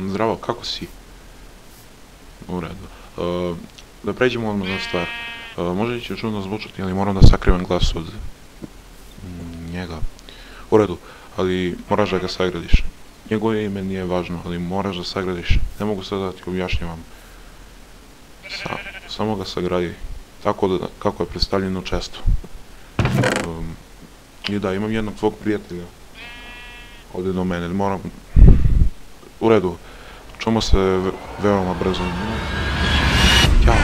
Zdravo, kako si? U redu. Da pređemo odmah na stvar. Možda će čudno zvučati, ali moram da sakrivam glas od njega. U redu, ali moraš da ga sagradiš. Njegovo ime nije važno, ali moraš da sagradiš. Ne mogu sada da ti objašnjavam. Samo ga sagradi. Tako da, kako je predstavljeno često. I da, imam jednog tvog prijatelja. Ovdje do mene, moram... U redu, čujemo se veoma brzo. Ćao.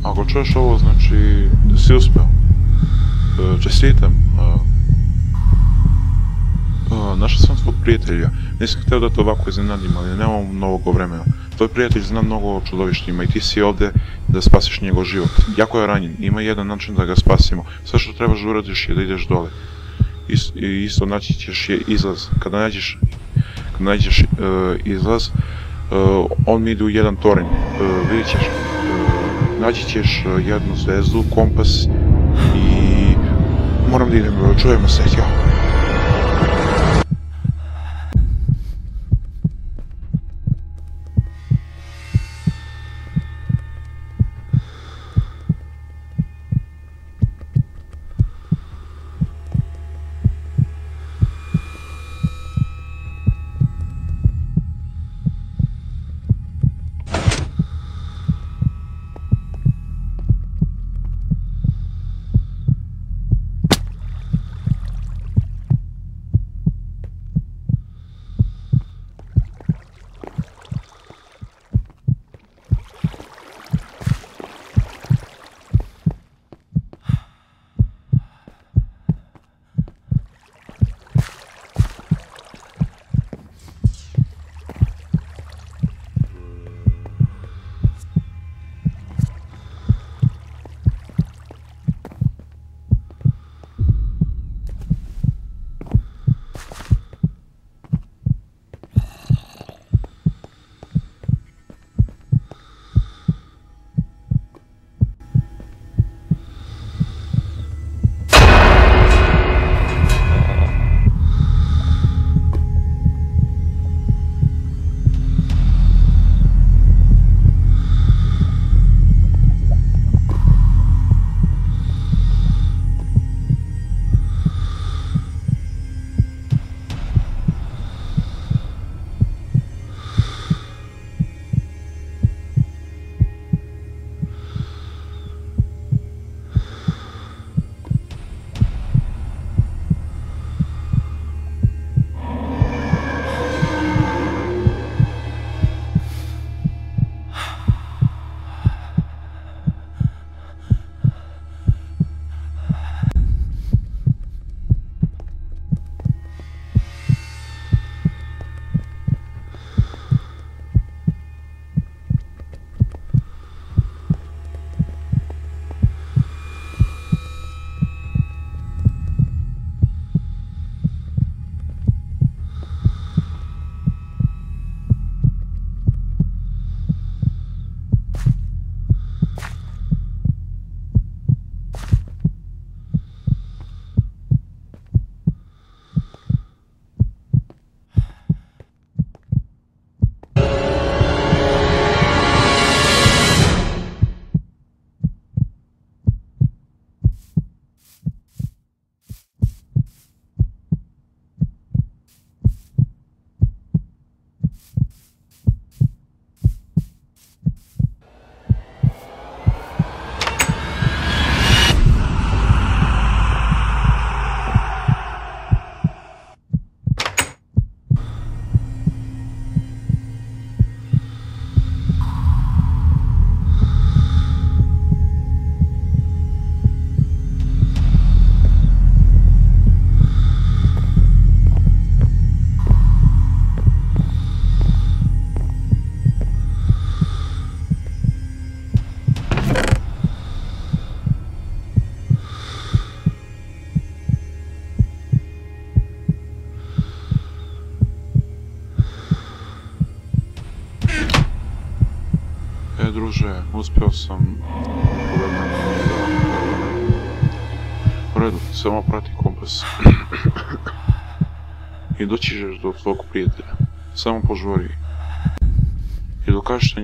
Ako čuješ ovo, znači da si uspeo. Čestitam. Našao sam tvog prijatelja. Nisam hteo da te ovako iznenadim, ali nemam mnogo vremena. Tvoj prijatelj zna mnogo o čudovištima i ti si ovde da spasiš njegov život. Jako je ranjen, ima jedan način da ga spasimo. Sve što trebaš da uradiš je da ideš dole. I isto naći ćeš izlaz. Kada nađeš izlaz, on mi ide u jedan toranj. Vidit ćeš, naći ćeš jednu zvezdu, kompas i moram da idem, čujemo se, ćao. Druže, uspio sam u redu, samo prati kompas. I doći ćeš do tvog prijatelja. Samo požuri. I dokažeš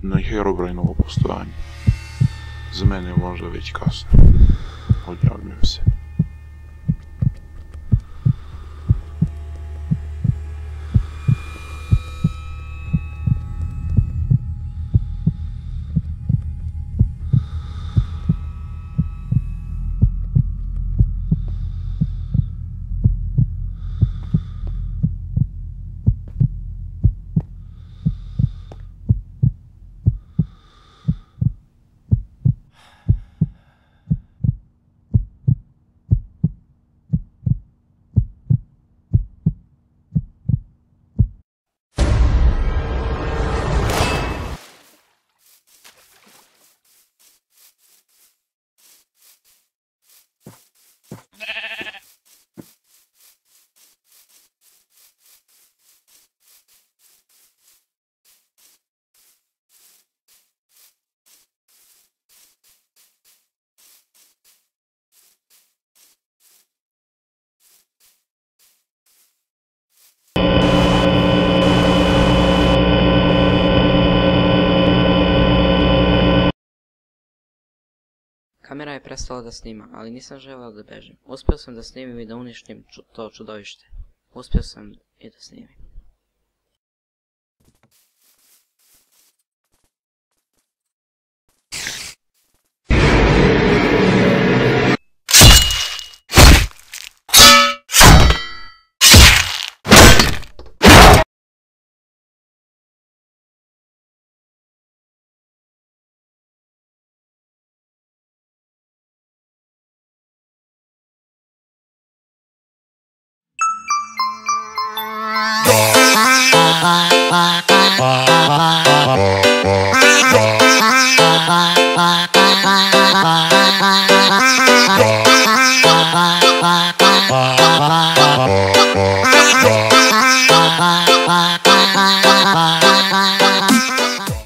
na Herobrinovo postojanje. Za mene je možda već kasno. Odjavljujem se. Kamera je prestala da snima, ali nisam želeo da bežim. Uspio sam da snimim i da uništim to čudovište. Uspio sam i da snimim. Bye.